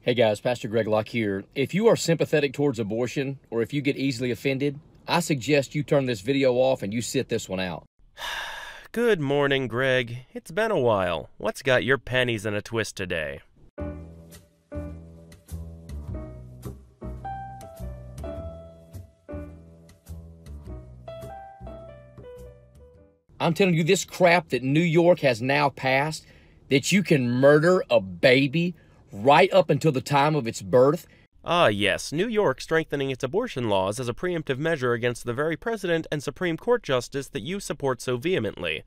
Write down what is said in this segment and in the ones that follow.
Hey guys, Pastor Greg Locke here. If you are sympathetic towards abortion, or if you get easily offended, I suggest you turn this video off and you sit this one out. Good morning, Greg. It's been a while. What's got your panties in a twist today? I'm telling you this crap that New York has now passed, that you can murder a baby right up until the time of its birth. Ah, yes, New York strengthening its abortion laws as a preemptive measure against the very president and Supreme Court justice that you support so vehemently.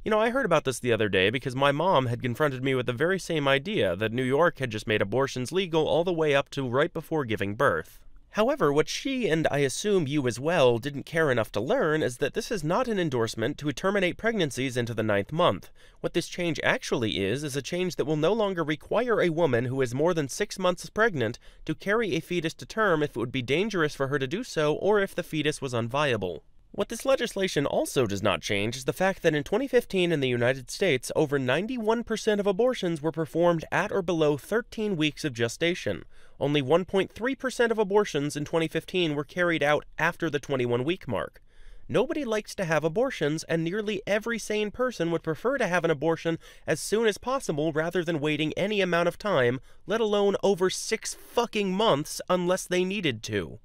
You know, I heard about this the other day because my mom had confronted me with the very same idea that New York had just made abortions legal all the way up to right before giving birth. However, what she, and I assume you as well, didn't care enough to learn is that this is not an endorsement to terminate pregnancies into the 9th month. What this change actually is a change that will no longer require a woman who is more than 6 months pregnant to carry a fetus to term if it would be dangerous for her to do so or if the fetus was unviable. What this legislation also does not change is the fact that in 2015 in the United States, over 91% of abortions were performed at or below 13 weeks of gestation. Only 1.3% of abortions in 2015 were carried out after the 21-week mark. Nobody likes to have abortions, and nearly every sane person would prefer to have an abortion as soon as possible rather than waiting any amount of time, let alone over 6 fucking months unless they needed to.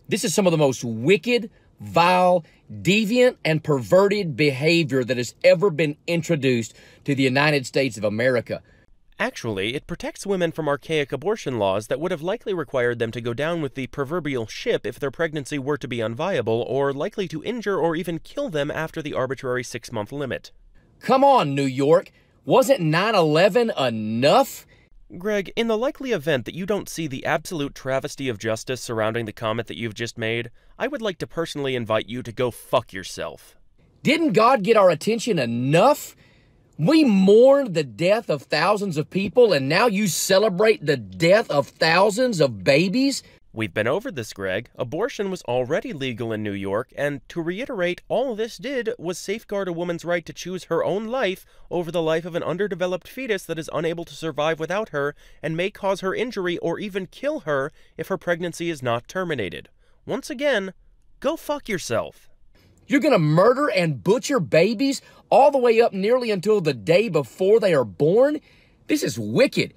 This is some of the most wicked, vile, deviant, and perverted behavior that has ever been introduced to the United States of America. Actually, it protects women from archaic abortion laws that would have likely required them to go down with the proverbial ship if their pregnancy were to be unviable or likely to injure or even kill them after the arbitrary 6-month limit. Come on, New York. Wasn't 9/11 enough? Greg, in the likely event that you don't see the absolute travesty of justice surrounding the comment that you've just made, I would like to personally invite you to go fuck yourself. Didn't God get our attention enough? We mourned the death of thousands of people, and now you celebrate the death of thousands of babies? We've been over this, Greg. Abortion was already legal in New York, and to reiterate, all this did was safeguard a woman's right to choose her own life over the life of an underdeveloped fetus that is unable to survive without her and may cause her injury or even kill her if her pregnancy is not terminated. Once again, go fuck yourself. You're going to murder and butcher babies all the way up nearly until the day before they are born? This is wicked.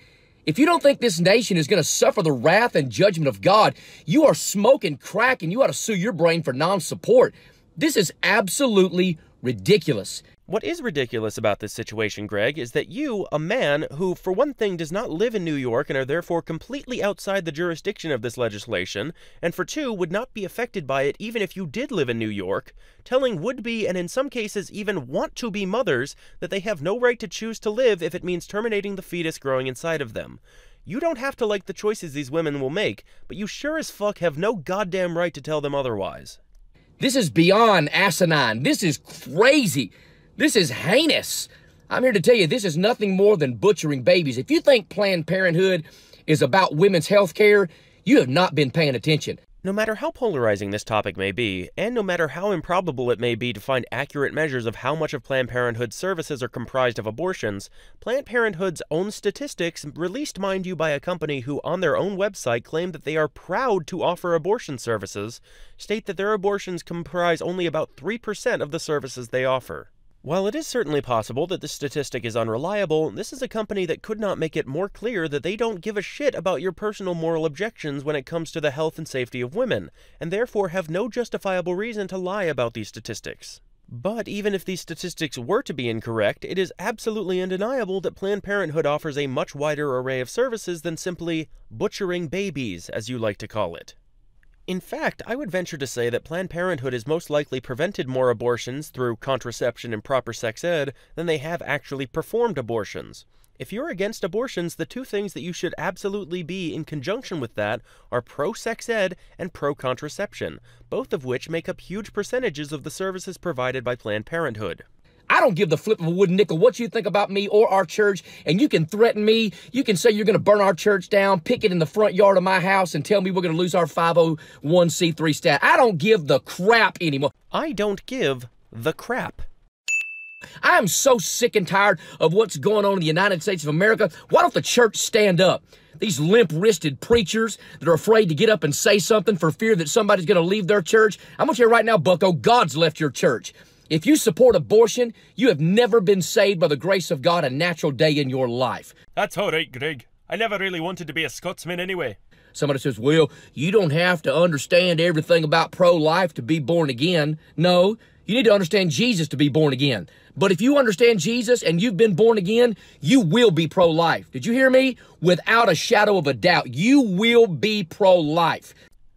If you don't think this nation is going to suffer the wrath and judgment of God, you are smoking crack and you ought to sue your brain for non-support. This is absolutely ridiculous. What is ridiculous about this situation, Greg, is that you, a man who, for one thing, does not live in New York and are therefore completely outside the jurisdiction of this legislation, and for two, would not be affected by it even if you did live in New York, telling would-be and in some cases even want-to-be mothers that they have no right to choose to live if it means terminating the fetus growing inside of them. You don't have to like the choices these women will make, but you sure as fuck have no goddamn right to tell them otherwise. This is beyond asinine. This is crazy. This is heinous. I'm here to tell you this is nothing more than butchering babies. If you think Planned Parenthood is about women's health care, you have not been paying attention. No matter how polarizing this topic may be, and no matter how improbable it may be to find accurate measures of how much of Planned Parenthood's services are comprised of abortions, Planned Parenthood's own statistics, released mind you by a company who on their own website claim that they are proud to offer abortion services, state that their abortions comprise only about 3% of the services they offer. While it is certainly possible that this statistic is unreliable, this is a company that could not make it more clear that they don't give a shit about your personal moral objections when it comes to the health and safety of women, and therefore have no justifiable reason to lie about these statistics. But even if these statistics were to be incorrect, it is absolutely undeniable that Planned Parenthood offers a much wider array of services than simply butchering babies, as you like to call it. In fact, I would venture to say that Planned Parenthood has most likely prevented more abortions through contraception and proper sex ed than they have actually performed abortions. If you're against abortions, the two things that you should absolutely be in conjunction with that are pro-sex ed and pro-contraception, both of which make up huge percentages of the services provided by Planned Parenthood. I don't give the flip of a wooden nickel what you think about me or our church, and you can threaten me. You can say you're going to burn our church down, pick it in the front yard of my house, and tell me we're going to lose our 501c3 status. I don't give the crap anymore. I don't give the crap. I am so sick and tired of what's going on in the United States of America. Why don't the church stand up? These limp-wristed preachers that are afraid to get up and say something for fear that somebody's going to leave their church. I'm going to tell you right now, bucko, God's left your church. If you support abortion, you have never been saved by the grace of God a natural day in your life. That's all right, Greg. I never really wanted to be a Scotsman anyway. Somebody says, well, you don't have to understand everything about pro-life to be born again. No, you need to understand Jesus to be born again. But if you understand Jesus and you've been born again, you will be pro-life. Did you hear me? Without a shadow of a doubt, you will be pro-life.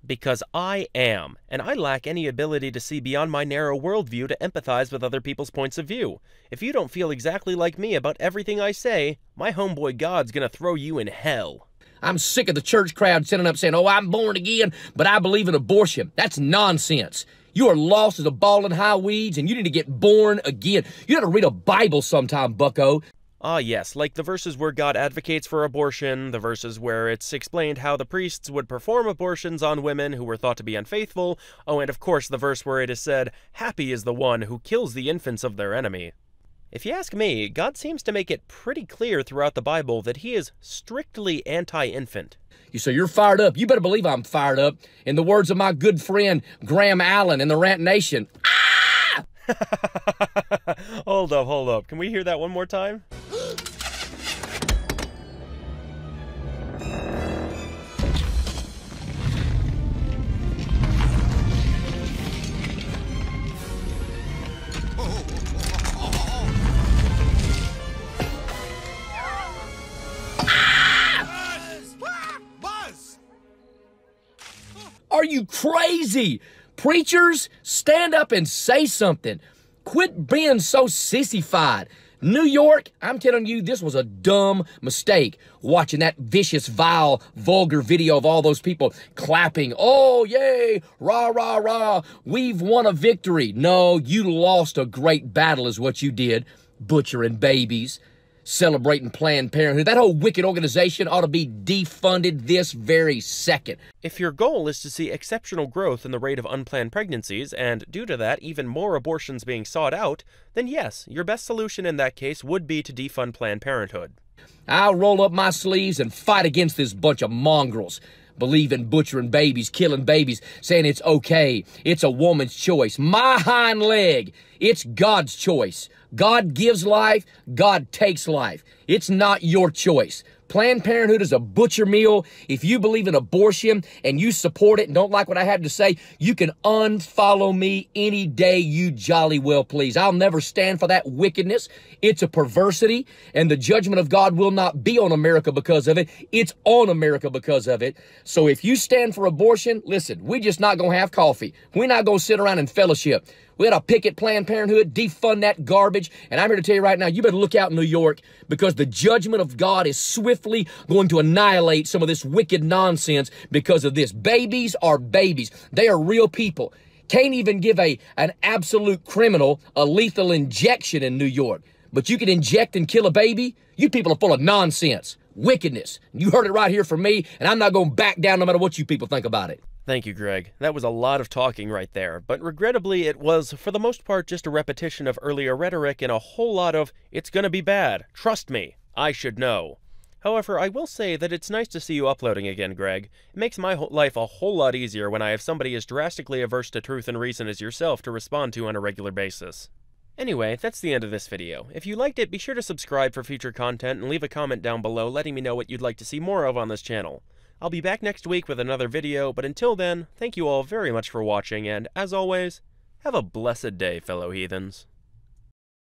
Because I am, and I lack any ability to see beyond my narrow worldview to empathize with other people's points of view. If you don't feel exactly like me about everything I say, my homeboy God's gonna throw you in hell. I'm sick of the church crowd sitting up saying, oh, I'm born again, but I believe in abortion. That's nonsense. You are lost as a ball in high weeds, and you need to get born again. You got to read a Bible sometime, bucko. Ah, yes, like the verses where God advocates for abortion, the verses where it's explained how the priests would perform abortions on women who were thought to be unfaithful. Oh, and of course the verse where it is said, happy is the one who kills the infants of their enemy. If you ask me, God seems to make it pretty clear throughout the Bible that he is strictly anti-infant. You say you're fired up. You better believe I'm fired up. In the words of my good friend Graham Allen in the Rant Nation. Ah! Hold up. Can we hear that one more time? Are you crazy? Preachers, stand up and say something. Quit being so sissified. New York, I'm telling you, this was a dumb mistake. Watching that vicious, vile, vulgar video of all those people clapping. Oh, yay, rah, rah, rah. We've won a victory. No, you lost a great battle is what you did. Butchering babies. Celebrating Planned Parenthood. That whole wicked organization ought to be defunded this very second. If your goal is to see exceptional growth in the rate of unplanned pregnancies, and due to that, even more abortions being sought out, then yes, your best solution in that case would be to defund Planned Parenthood. I'll roll up my sleeves and fight against this bunch of mongrels. Believe in butchering babies, killing babies, saying it's okay. It's a woman's choice. My hind leg. It's God's choice. God gives life. God takes life. It's not your choice. Planned Parenthood is a butcher meal. If you believe in abortion and you support it and don't like what I have to say, you can unfollow me any day you jolly well please. I'll never stand for that wickedness. It's a perversity, and the judgment of God will not be on America because of it. It's on America because of it. So if you stand for abortion, listen, we're just not going to have coffee. We're not going to sit around and fellowship. We got to picket Planned Parenthood, defund that garbage. And I'm here to tell you right now, you better look out in New York, because the judgment of God is swiftly going to annihilate some of this wicked nonsense because of this. Babies are babies. They are real people. Can't even give an absolute criminal a lethal injection in New York. But you can inject and kill a baby? You people are full of nonsense, wickedness. You heard it right here from me, and I'm not going to back down no matter what you people think about it. Thank you, Greg. That was a lot of talking right there, but regrettably it was, for the most part, just a repetition of earlier rhetoric and a whole lot of, it's gonna be bad, trust me, I should know. However, I will say that it's nice to see you uploading again, Greg. It makes my life a whole lot easier when I have somebody as drastically averse to truth and reason as yourself to respond to on a regular basis. Anyway, that's the end of this video. If you liked it, be sure to subscribe for future content and leave a comment down below letting me know what you'd like to see more of on this channel. I'll be back next week with another video, but until then, thank you all very much for watching, and as always, have a blessed day, fellow heathens.